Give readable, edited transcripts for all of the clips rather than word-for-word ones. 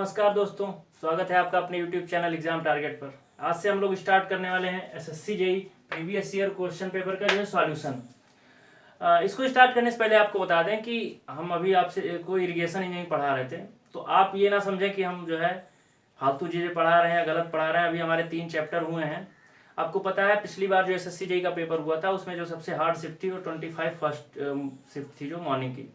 नमस्कार दोस्तों, स्वागत है आपका अपने YouTube चैनल एग्जाम टारगेट पर। आज से हम लोग स्टार्ट करने वाले हैं SSC JEE previous year question paper का जो है सॉल्यूशन। इसको स्टार्ट करने से पहले आपको बता दें कि हम अभी आपसे कोई इरिगेशन इंजीनियरिंग पढ़ा रहे थे, तो आप ये ना समझें कि हम जो है फालतू चीज़ें पढ़ा रहे हैं या गलत पढ़ा रहे हैं। अभी हमारे 3 चैप्टर हुए हैं। आपको पता है पिछली बार जो एसएससी जेईई का पेपर हुआ था उसमें जो सबसे हार्ड शिफ्ट थी वो 25 फर्स्ट शिफ्ट थी जो मॉर्निंग की।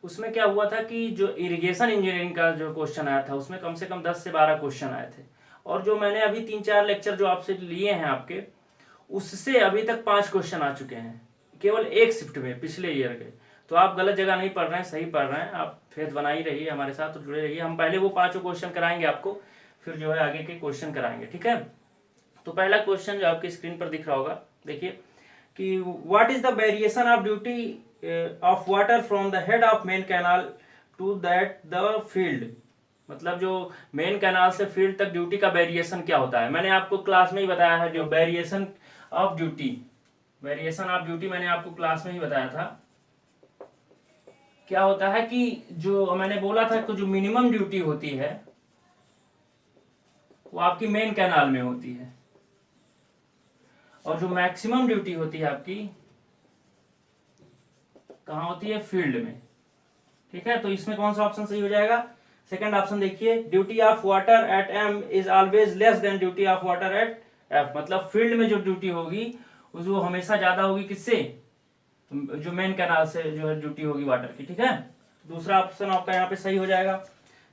उसमें क्या हुआ था कि जो इरिगेशन इंजीनियरिंग का जो क्वेश्चन आया था उसमें कम से कम 10 से 12 क्वेश्चन आए थे। और जो मैंने अभी 3-4 लेक्चर जो आपसे लिए हैं आपके, उससे अभी तक 5 क्वेश्चन आ चुके हैं केवल एक शिफ्ट में पिछले ईयर के। तो आप गलत जगह नहीं पढ़ रहे हैं, सही पढ़ रहे हैं। आप फेथ बनाई रहिए, हमारे साथ जुड़े रहिए। हम पहले वो 5 क्वेश्चन कराएंगे आपको, फिर जो है आगे के क्वेश्चन कराएंगे, ठीक है। तो पहला क्वेश्चन जो आपकी स्क्रीन पर दिख रहा होगा, देखिए कि what is the variation of duty of water from the head of main canal to that the field. मतलब जो मेन कैनाल से फील्ड तक ड्यूटी का वेरिएशन क्या होता है। मैंने आपको क्लास में ही बताया है जो वेरिएशन ऑफ ड्यूटी मैंने आपको क्लास में ही बताया था। क्या होता है कि जो मैंने बोला था कि जो मिनिमम ड्यूटी होती है वो आपकी मेन कैनाल में होती है, और जो मैक्सिमम ड्यूटी होती है आपकी कहां होती है, फील्ड में, ठीक है। तो इसमें कौन सा ऑप्शन सही हो जाएगा, सेकंड ऑप्शन देखिए, duty of water at M is always less than duty of water at F. मतलब फील्ड में जो ड्यूटी होगी वो हमेशा ज्यादा होगी किससे, जो मेन कैनाल से जो है ड्यूटी होगी वाटर की, ठीक है। दूसरा ऑप्शन आपका यहाँ पे सही हो जाएगा।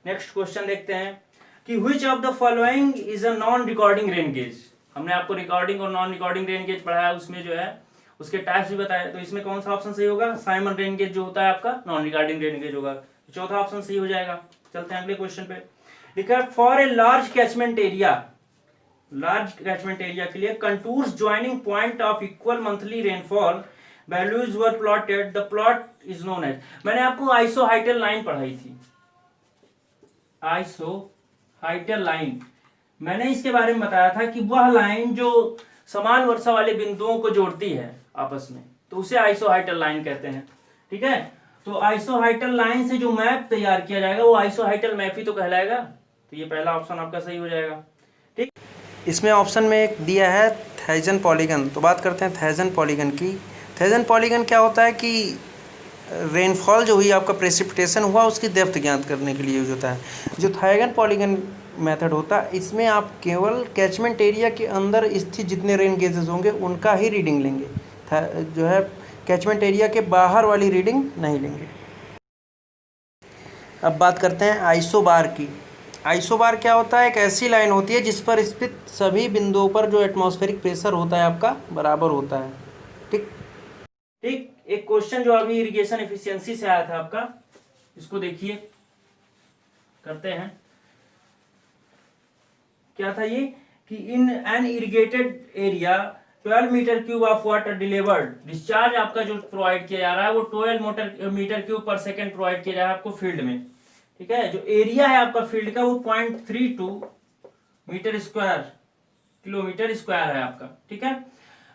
नेक्स्ट क्वेश्चन देखते हैं कि which of the following is a non recording rain gauge. हमने आपको रिकॉर्डिंग और नॉन रिकॉर्डिंग रेन गेज पढ़ाया, उसमें जो है उसके टाइप्स भी बताए। तो इसमें कौन सा ऑप्शन सही होगा, साइमन रेन गेज जो होता है आपका नॉन रिकॉर्डिंग रेन गेज होगा। चौथा ऑप्शन सही हो जाएगा। चलते हैं अगले क्वेश्चन पे। लिखा है for a large catchment area के लिए contours joining point of equal monthly rainfall values were plotted, the plot is known as. मैंने आपको आइसोहाइटल लाइन पढ़ाई थी, आइसोहाइटल लाइन। मैंने इसके बारे में बताया था कि वह लाइन जो समान वर्षा वाले बिंदुओं को जोड़ती है आपस में, तो उसे आइसोहाइटल लाइन कहते हैं, ठीक है। तो आइसोहाइटल लाइन से जो मैप तैयार किया जाएगा वो आइसोहाइटल मैप ही तो कहलाएगा। तो ये पहला ऑप्शन आपका सही हो जाएगा, ठीक। इसमें ऑप्शन में एक दिया है थेजन पॉलीगन। तो बात करते हैं थेजन पॉलीगन की। थेजन पॉलीगन क्या होता है कि रेनफॉल जो हुई, आपका प्रेसिपिटेशन हुआ, उसकी डेप्थ ज्ञात करने के लिए यूज होता है। जो थेजन पॉलीगन मेथड होता है इसमें आप केवल कैचमेंट एरिया के अंदर स्थित जितने रेन गेजेस होंगे उनका ही रीडिंग लेंगे, जो है कैचमेंट एरिया के बाहर वाली रीडिंग नहीं लेंगे। अब बात करते हैं आइसोबार की। आइसोबार क्या होता है, एक ऐसी लाइन होती है जिस पर स्थित सभी बिंदुओं पर जो एटमॉस्फेरिक प्रेशर होता है आपका बराबर होता है, ठीक। एक क्वेश्चन जो अभी इरिगेशन एफिशिएंसी से आया था आपका, इसको देखिए, करते हैं। क्या था ये कि in an irrigated area 12 metre cube of water delivered, discharge आपका जो प्रोवाइड किया जा रहा है वो 12 मीटर क्यूब पर सेकेंड प्रोवाइड किया जा रहा है आपको फील्ड में, ठीक है। जो एरिया है आपका फील्ड का वो 0.32 मीटर स्क्वायर किलोमीटर स्क्वायर है आपका, ठीक है।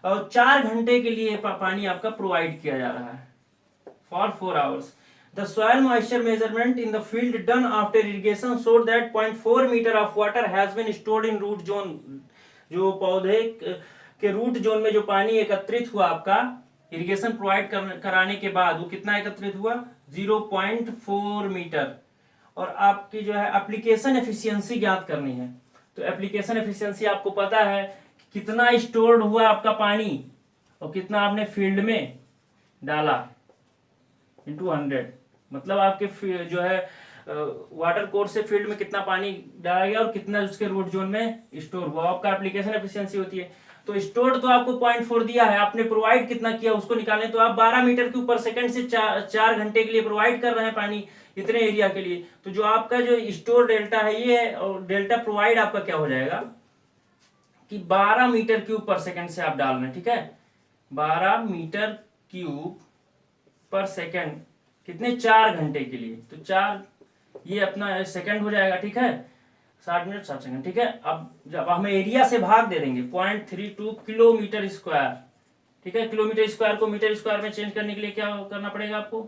और 4 घंटे के लिए पानी आपका प्रोवाइड किया जा रहा है for 4 hours. The soil moisture measurement in the field done after irrigation showed that 0.4 meter of water has been stored in root zone। जो पौधे के रूट जोन में जो पानी एकत्रित हुआ आपका इरिगेशन प्रोवाइड कराने के बाद, वो कितना एकत्रित हुआ, 0.4 मीटर। और आपकी जो है एप्लीकेशन एफिशिएंसी ज्ञात करनी है। तो एप्लीकेशन एफिशिएंसी आपको पता है कि कितना स्टोर्ड हुआ आपका पानी और कितना आपने फील्ड में डाला इंटू 100। मतलब आपके जो है वाटर कोर्स से फील्ड में कितना पानी डाला गया और कितना उसके रूट जोन में स्टोर हुआ, आपका एप्लीकेशन एफिशिएंसी होती है। तो स्टोर्ड तो आपको 0.4 दिया है, आपने प्रोवाइड कितना किया उसको निकालने। तो आप 12 मीटर क्यूब पर सेकंड से 4 घंटे के लिए प्रोवाइड कर रहे हैं पानी इतने एरिया के लिए। तो जो आपका जो स्टोर डेल्टा है ये है, और डेल्टा प्रोवाइड आपका क्या हो जाएगा कि 12 मीटर क्यूब पर सेकंड से आप डाल रहे हैं, ठीक है। 12 मीटर क्यूब पर सेकंड कितने, 4 घंटे के लिए। तो 4 ये अपना सेकंड हो जाएगा, ठीक है, 60 मिनट 60 सेकंड, ठीक है। अब जब हमें एरिया से भाग दे देंगे 0.32 किलोमीटर स्क्वायर, ठीक है। किलोमीटर स्क्वायर को मीटर स्क्वायर में चेंज करने के लिए क्या करना पड़ेगा आपको,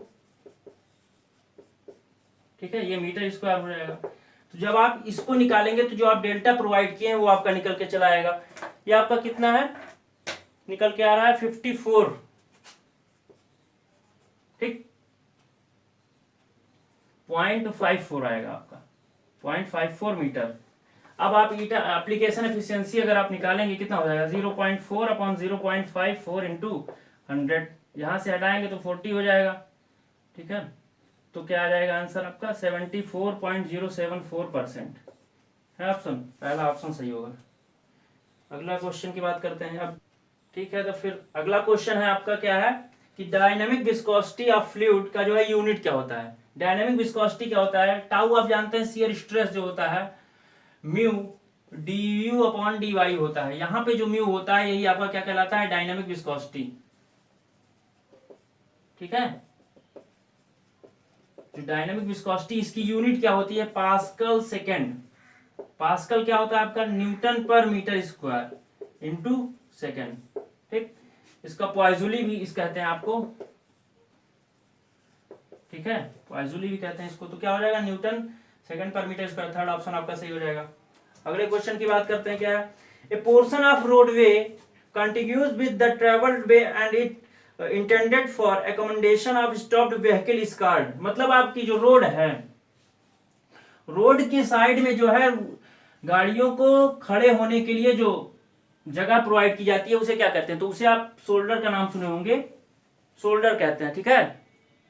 ठीक है, ये मीटर स्क्वायर हो जाएगा। तो जब आप इसको निकालेंगे तो जो आप डेल्टा प्रोवाइड किए हैं वो आपका निकल के चला आएगा। ये आपका कितना है, निकल के आ रहा है 54, ठीक, 0.54 आएगा आपका, 0.54 मीटर। अब आप ईटा एप्लीकेशन एफिशिएंसी अगर आप निकालेंगे कितना हो जाएगा, 0.4 अपॉन 0.54 इंटू 100, यहां से हटाएंगे तो 40 हो जाएगा, ठीक है। तो क्या आ जाएगा आंसर आपका 74.074% है ऑप्शन, पहला ऑप्शन सही होगा। अगला क्वेश्चन की बात करते हैं अब, ठीक है। तो फिर अगला क्वेश्चन है आपका क्या है कि डायनामिक विस्कोसिटी ऑफ फ्लूइड का जो है यूनिट क्या होता है। डायनामिक विस्कोसिटी क्या होता है, टाउ आप जानते हैं शियर स्ट्रेस जो होता है, mu D upon D Y होता है। यहां पे जो म्यू होता है यही आपका क्या कहलाता है, डायनामिक विस्कोसिटी, ठीक है। जो डायनामिक विस्कोसिटी इसकी यूनिट क्या होती है, पास्कल सेकेंड। पास्कल क्या होता है आपका, न्यूटन पर मीटर स्क्वायर इंटू सेकेंड, ठीक। इसका पॉइजूली भी इस कहते हैं आपको, ठीक है, पॉइजूली भी कहते हैं इसको। तो क्या हो जाएगा, न्यूटन सेकंड पर मीटर स्क्वायर, थर्ड ऑप्शन आपका सही हो जाएगा। अगले क्वेश्चन की बात करते हैं, क्या है, ए portion of roadway continues with the travelled way and it intended for accommodation of stopped vehicle is called. मतलब आपकी जो रोड है, रोड की साइड में जो है गाड़ियों को खड़े होने के लिए जो जगह प्रोवाइड की जाती है उसे क्या कहते हैं, तो उसे आप शोल्डर का नाम सुने होंगे, शोल्डर कहते हैं, ठीक है।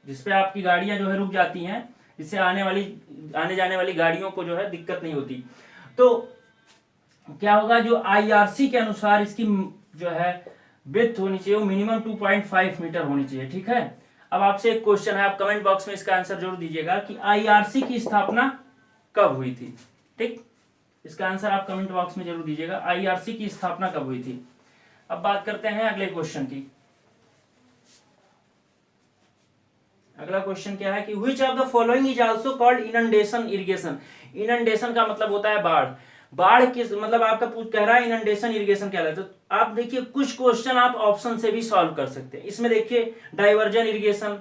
जिसपे आपकी गाड़ियां जो है रुक जाती हैं, जिससे आने जाने वाली गाड़ियों को जो है दिक्कत नहीं होती। तो क्या होगा, जो आईआरसी के अनुसार इसकी जो है विड्थ होनी चाहिए वो मिनिमम 2.5 मीटर होनी चाहिए, ठीक है। अब आपसे एक क्वेश्चन है, आप कमेंट बॉक्स में इसका आंसर जरूर दीजिएगा कि आईआरसी की स्थापना कब हुई थी, ठीक। इसका आंसर आप कमेंट बॉक्स में जरूर दीजिएगा, आईआरसी की स्थापना कब हुई थी। अब बात करते हैं अगले क्वेश्चन की। अगला क्वेश्चन क्या है कि which of the following is also called inundation irrigation. Inundation का मतलब होता है बाढ़। बाढ़ किस मतलब आपका कह रहा है इनंडेशन इरिगेशन क्या लगता है। तो आप देखिए कुछ क्वेश्चन आप ऑप्शन से भी सॉल्व कर सकते हैं। इसमें देखिए डाइवर्जन इरिगेशन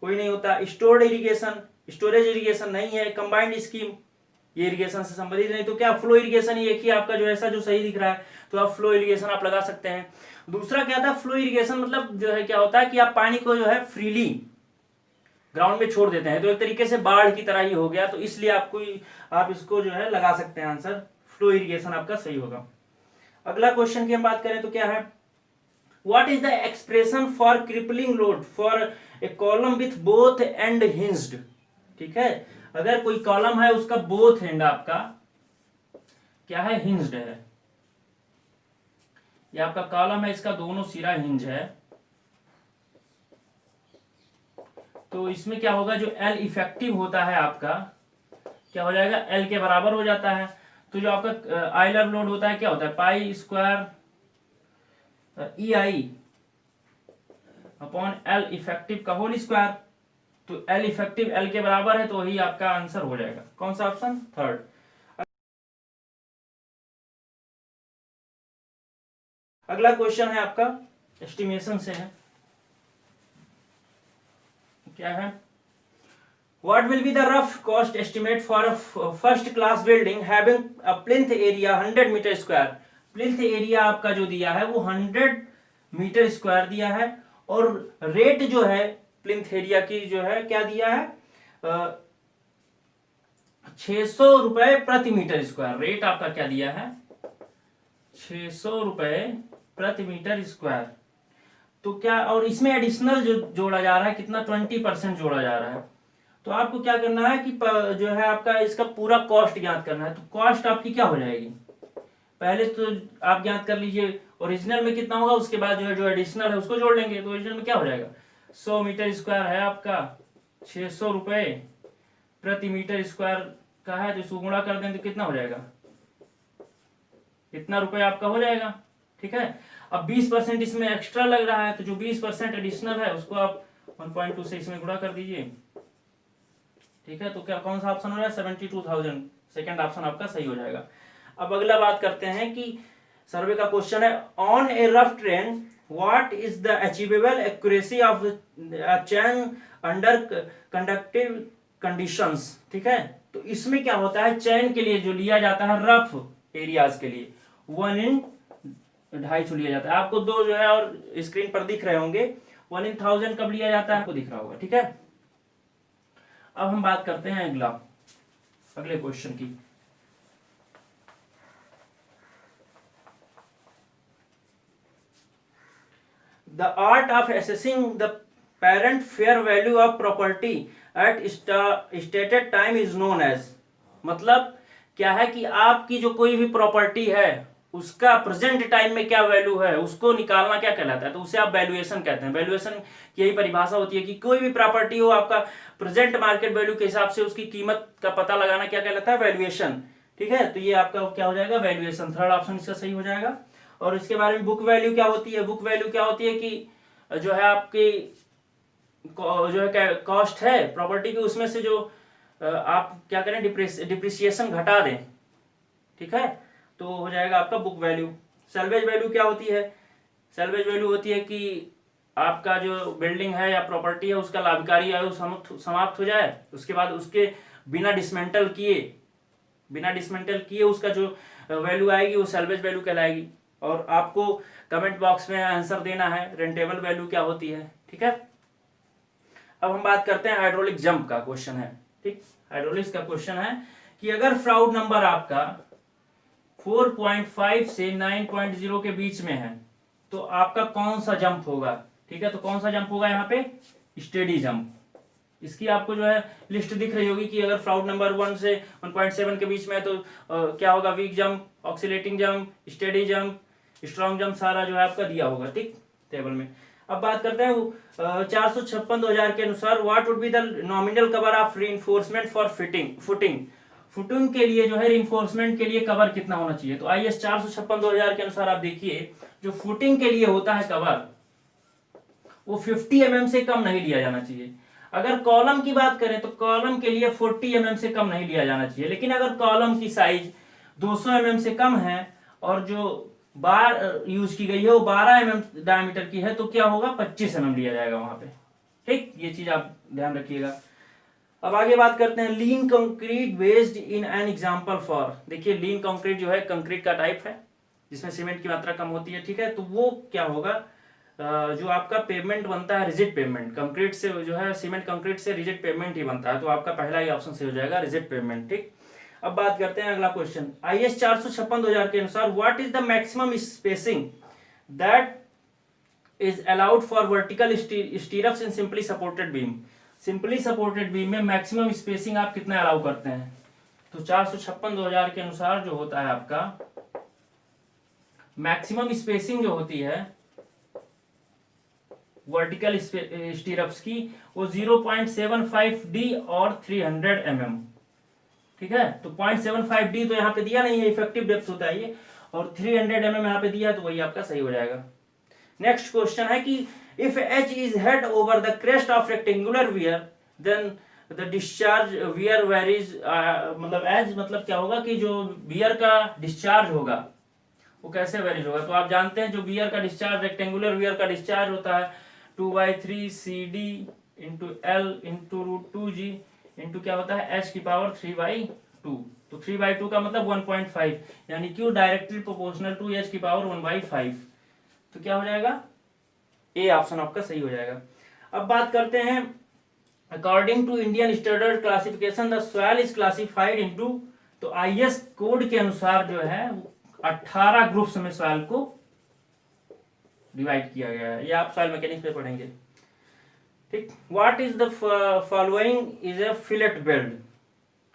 कोई नहीं होता, स्टोर्ड इरिगेशन, स्टोरेज इरिगेशन नहीं है, कंबाइंड स्कीम ये इरिगेशन से संबंधित नहीं, तो क्या फ्लो इरिगेशन ही एक ही आपका जो ऐसा जो सही दिख रहा है, तो आप फ्लो इरिगेशन आप लगा सकते हैं। दूसरा क्या था, फ्लो इरिगेशन मतलब जो है क्या होता है कि आप पानी को जो है फ्रीली ग्राउंड में छोड़ देते हैं, तो एक तरीके से बाढ़ की तरह ही हो गया, तो इसलिए आप इसको जो है लगा सकते हैं आंसर, फ्लो इरिगेशन आपका सही होगा। अगला क्वेश्चन की हम बात करें तो क्या है, what is the expression for crippling load for a column with both and hinged, ठीक है। अगर कोई कॉलम है उसका बोथ एंड आपका क्या है, हिंज्ड है, ये आपका कॉलम है, इसका दोनों सिरा हिंज है, तो इसमें क्या होगा, जो एल इफेक्टिव होता है आपका क्या हो जाएगा, एल के बराबर हो जाता है। तो जो आपका आइलर लोड होता है क्या होता है, पाई स्क्वायर ई आई अपॉन एल इफेक्टिव का होल स्क्वायर। तो एल इफेक्टिव एल के बराबर है, तो वही आपका आंसर हो जाएगा। कौन सा ऑप्शन, थर्ड। अगला क्वेश्चन है आपका एस्टिमेशन से है, क्या है, what will be the rough cost estimate for a first class building having a plinth area 100 metre square. Plinth area आपका जो दिया है वो 100 मीटर स्क्वायर दिया है, और रेट जो है प्लिंथ एरिया की जो है क्या दिया है, 600 रुपए प्रति मीटर स्क्वायर। रेट आपका क्या दिया है, 600 रुपए प्रति मीटर स्क्वायर। तो क्या, और इसमें एडिशनल जो जोड़ा जा रहा है कितना, 20% जोड़ा जा रहा है। तो आपको क्या करना है कि जो है आपका इसका पूरा कॉस्ट ज्ञात करना है। तो कॉस्ट आपकी क्या हो जाएगी, पहले तो आप ज्ञात कर लीजिए ओरिजिनल में कितना होगा, उसके बाद जो है जो एडिशनल है उसको जोड़ लेंगे। तो ओरिजिनल में क्या हो जाएगा, 100 मीटर स्क्वायर है आपका, 600 रुपए प्रति मीटर स्क्वायर का है, तो इसको गुणा कर दें तो कितना हो जाएगा, इतना रुपए आपका हो जाएगा, ठीक है। अब 20% इसमें एक्स्ट्रा लग रहा है, तो जो 20% एडिशनल है उसको आप 1.2 से इसमें गुणा कर दीजिए, ठीक है। तो क्या कौन सा ऑप्शन हो रहा है, 72,000, सेकंड ऑप्शन आपका सही हो जाएगा। अब अगला बात करते हैं कि सर्वे का क्वेश्चन है, on A rough train what is the achievable accuracy of chain under conductive conditions, ठीक है। तो इसमें क्या होता है, चैन के लिए जो लिया जाता है रफ एरियाज के लिए 1/250 लिया जाता है। आपको दो जो है और स्क्रीन पर दिख रहे होंगे, 1/1000 कब लिया जाता है आपको दिख रहा होगा, ठीक है। अब हम बात करते हैं अगले क्वेश्चन की। The art of assessing the parent fair value of property at stated time is known as, मतलब क्या है कि आपकी जो कोई भी प्रॉपर्टी है उसका प्रेजेंट टाइम में क्या वैल्यू है उसको निकालना क्या कहलाता है, तो उसे आप वैल्यूएशन कहते हैं। वैल्यूएशन की यही परिभाषा होती है कि कोई भी प्रॉपर्टी हो आपका प्रेजेंट मार्केट वैल्यू के हिसाब से उसकी कीमत का पता लगाना क्या कहलाता है, वैल्यूएशन, ठीक है। तो ये आपका क्या हो जाएगा, वैल्यूएशन, थर्ड ऑप्शन इसका सही हो जाएगा। और इसके बारे में बुक वैल्यू क्या होती है, बुक वैल्यू क्या होती है कि जो है आपकी जो है कॉस्ट है प्रॉपर्टी की, उसमें से जो आप क्या करें डिप्रिसिएशन घटा दें, ठीक है, तो हो जाएगा आपका बुक वैल्यू। सैल्वेज वैल्यू क्या होती है, सैल्वेज वैल्यू होती है कि आपका जो बिल्डिंग है या प्रॉपर्टी है उसका लाभकारी आयु समाप्त हो जाए, उसके बाद उसके बिना डिसमेंटल किए उसका जो वैल्यू आएगी वो सैल्वेज वैल्यू कहलाएगी। और आपको कमेंट बॉक्स में आंसर देना है रेंटेबल वैल्यू क्या होती है, ठीक है। अब हम बात करते हैं हाइड्रोलिक जंप का क्वेश्चन है, ठीक। हाइड्रोलिक्स का क्वेश्चन है कि अगर फ्राउड नंबर आपका 4.5 से 9.0 के बीच में है तो आपका कौन सा जंप होगा, ठीक है। तो कौन सा जंप होगा यहाँ पे, स्टेडी जंप। इसकी आपको जो है लिस्ट दिख रही होगी कि अगर फ्राउड नंबर 1 से 1.7 के बीच में है तो क्या होगा, weak jump, oscillating jump, steady jump, strong jump, सारा जो है आपका दिया होगा, ठीक, टेबल में। अब बात करते हैं 456/2000 के अनुसार what would be the nominal cover of reinforcement for footing के लिए जो है रीइंफोर्समेंट के लिए कवर कितना होना चाहिए। तो IS 456/2000 के अनुसार आप देखिए जो फुटिंग के लिए होता है कवर वो 50 mm से कम नहीं लिया जाना चाहिए। अगर कॉलम की बात करें तो कॉलम के लिए 40 mm से कम नहीं लिया जाना चाहिए, लेकिन अगर कॉलम की साइज 200 mm से कम है और जो बार यूज की गई है वो 12 mm डायमीटर की है तो क्या होगा, 25 mm लिया जाएगा वहां पे, ठीक। ये चीज आप ध्यान रखिएगा। अब आगे बात करते हैं lean concrete based in an example for. देखिए लीन कंक्रीट जो है कंक्रीट का टाइप है जिसमें सीमेंट की मात्रा कम होती है, ठीक है। तो वो क्या होगा, जो आपका पेवमेंट बनता है रिजिड पेवमेंट, कंक्रीट से जो है सीमेंट कंक्रीट से रिजिड पेवमेंट ही बनता है, तो आपका पहला ही ऑप्शन से हो जाएगा रिजिड पेवमेंट, ठीक। अब बात करते हैं अगला क्वेश्चन। IS 456/2000 के अनुसार what is the maximum spacing that is allowed for vertical स्टीरअप्स in simply supported beam. Simply supported beam में मैक्सिमम स्पेसिंग आप कितना अलाउ करते हैं। तो 456/2000 के अनुसार जो होता है आपका मैक्सिमम स्पेसिंग जो होती है वर्टिकल स्टीरअप्स की वो 0.75D और 300 mm, ठीक है। तो 0.75D तो यहाँ पे दिया नहीं है, इफेक्टिव डेप्थ होता है ये, और 300 mm यहाँ पे दिया तो वही आपका सही हो जाएगा। नेक्स्ट क्वेश्चन है कि if H is head over the crest of rectangular weir then the discharge weir varies, मतलब एज मतलब क्या होगा कि जो वियर का डिस्चार्ज होगा वो कैसे वेरीज होगा। तो आप जानते हैं जो वियर का डिस्चार्ज, रेक्टेंगुलर वियर का डिस्चार्ज होता है 2/3 CD into L into √2G into क्या होता है H की पावर 3/2। तो 3/2 का मतलब 1.5, यानी Q directly proportional to H की पावर 1/5। तो क्या हो जाएगा, ए ऑप्शन आपका सही हो जाएगा। अब बात करते हैं according to Indian standard classification the soil is classified into, तो IS कोड के अनुसार जो है 18 ग्रुप्स में सॉइल को डिवाइड किया गया है। ये आप सॉइल मैकेनिक्स में पढ़ेंगे, ठीक। What is the following is a fillet belt.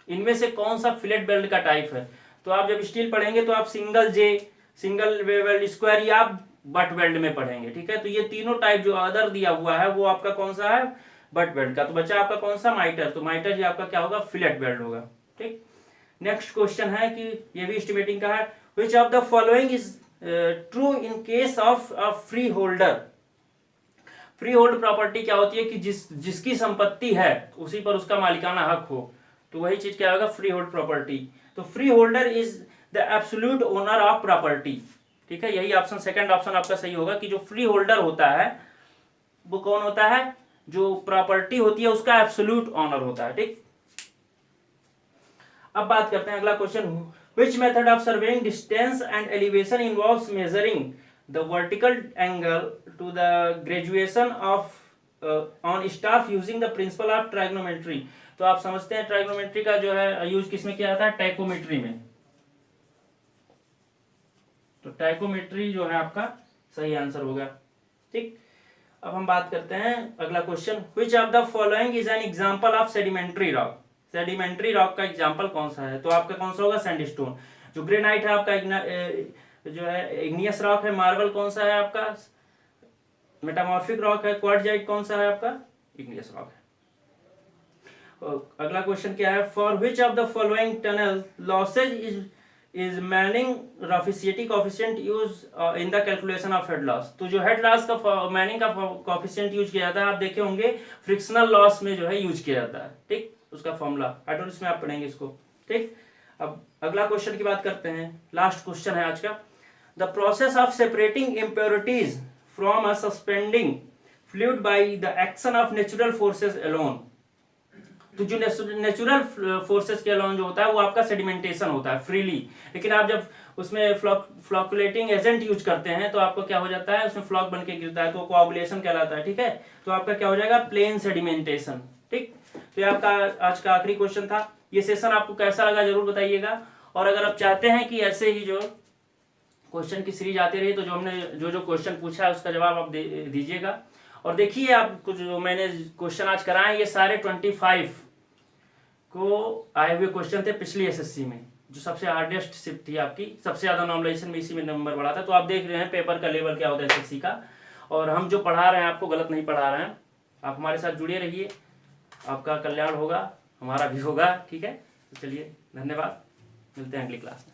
इनमें से कौन सा फिलेट बेल्ट का टाइप है। तो आप जब स्टील पढ़ेंगे तो आप सिंगल वेल्ड, स्क्वायर या बट वेल्ड में पढ़ेंगे, ठीक है। तो ये तीनों टाइप जो अदर दिया हुआ है वो आपका कौन सा है, बट वेल्ड का। तो बच्चा आपका कौन सा, माइटर। तो माइटर ये आपका क्या होगा, फिलेट बेल्ट होगा, ठीक। नेक्स्ट क्वेश्चन है कि ये भी एस्टिमेटिंग का है, which of the following is true in case of a free holder. Free hold property क्या होती है कि जिसकी संपत्ति है उसी पर उसका मालिकाना हक हो, तो वही चीज क्या होगा, फ्री होल्ड प्रॉपर्टी। तो free holder is the absolute owner of property, ठीक है। यही ऑप्शन, सेकंड ऑप्शन आपका सही होगा कि जो फ्री होल्डर होता है वो कौन होता है, जो प्रॉपर्टी होती है उसका एब्सोल्यूट ओनर होता है, ठीक। अब बात करते हैं अगला question, which method of surveying distance and elevation involves measuring the vertical angle to the graduation of on staff using the principle of trigonometry. तो आप समझते हैं ट्राइगोनोमेट्री का जो है यूज किसमें किया जाता है, टाइकोमेट्री में। तो टाइकोमेट्री जो है आपका सही आंसर होगा। ठीक, अब हम बात करते हैं अगला question, which of the following is an example of sedimentary rock. Sedimentary rock का एग्जांपल कौन सा है, तो आपका कौन सा होगा, सैंडस्टोन। जो ग्रेनाइट है आपका जो है इग्नियस रॉक है। मार्बल कौन सा है आपका, मेटामॉर्फिक रॉक है। क्वार्टजाइट कौन सा है आपका, इग्नियस रॉक है। अगला क्वेश्चन क्या है, for which of the following tunnel losses is Manning roughness coefficient use in the calculation of head loss. तो जो हेड लॉस का मैनिंग का कोफिशिएंट यूज किया जाता है, आप देखे होंगे फ्रिक्शनल लॉस में जो है यूज किया जाता है। ठीक, उसका फॉर्मूला हाइड्रोलिक्स में आप पढ़ेंगे इसको। ठीक, अब अगला क्वेश्चन की बात करते हैं, लास्ट क्वेश्चन है आज का, the process of separating impurities from a suspending fluid by the action of natural forces alone. तो जो नेचुरल फोर्सेस के अलोन जो होता है वो आपका सेडिमेंटेशन होता है फ्रीली, लेकिन आप जब उसमें फ्लॉकुलेटिंग एजेंट यूज करते हैं तो आपको क्या हो जाता है, उसमें फ्लॉक बन के गिरता है, तो कोआगुलेशन कहलाता है। ठीक है, तो आपका क्या हो जाएगा, प्लेन सेडिमेंटेशन। ठीक, तो ये आपका आज का आखिरी क्वेश्चन था। ये सेशन आपको कैसा लगा जरूर बताइएगा, और अगर आप चाहते हैं कि ऐसे ही जो क्वेश्चन की सीरीज आती रही, तो जो हमने जो क्वेश्चन पूछा है उसका जवाब आप दीजिएगा। और देखिए आपको जो मैंने क्वेश्चन आज कराए, ये सारे 25 को आए हुए क्वेश्चन थे पिछली एसएससी में, जो सबसे हार्डेस्ट शिफ्ट थी आपकी, सबसे ज्यादा नॉर्मलाइजेशन में इसी में नंबर बढ़ा था। तो आप देख रहे हैं पेपर का लेवल क्या होता है एसएससी का, और हम जो पढ़ा रहे हैं आपको गलत नहीं पढ़ा रहे हैं। आप हमारे साथ जुड़े रहिए, आपका कल्याण होगा, हमारा भी होगा। ठीक है, तो चलिए धन्यवाद, मिलते हैं अगली क्लास में।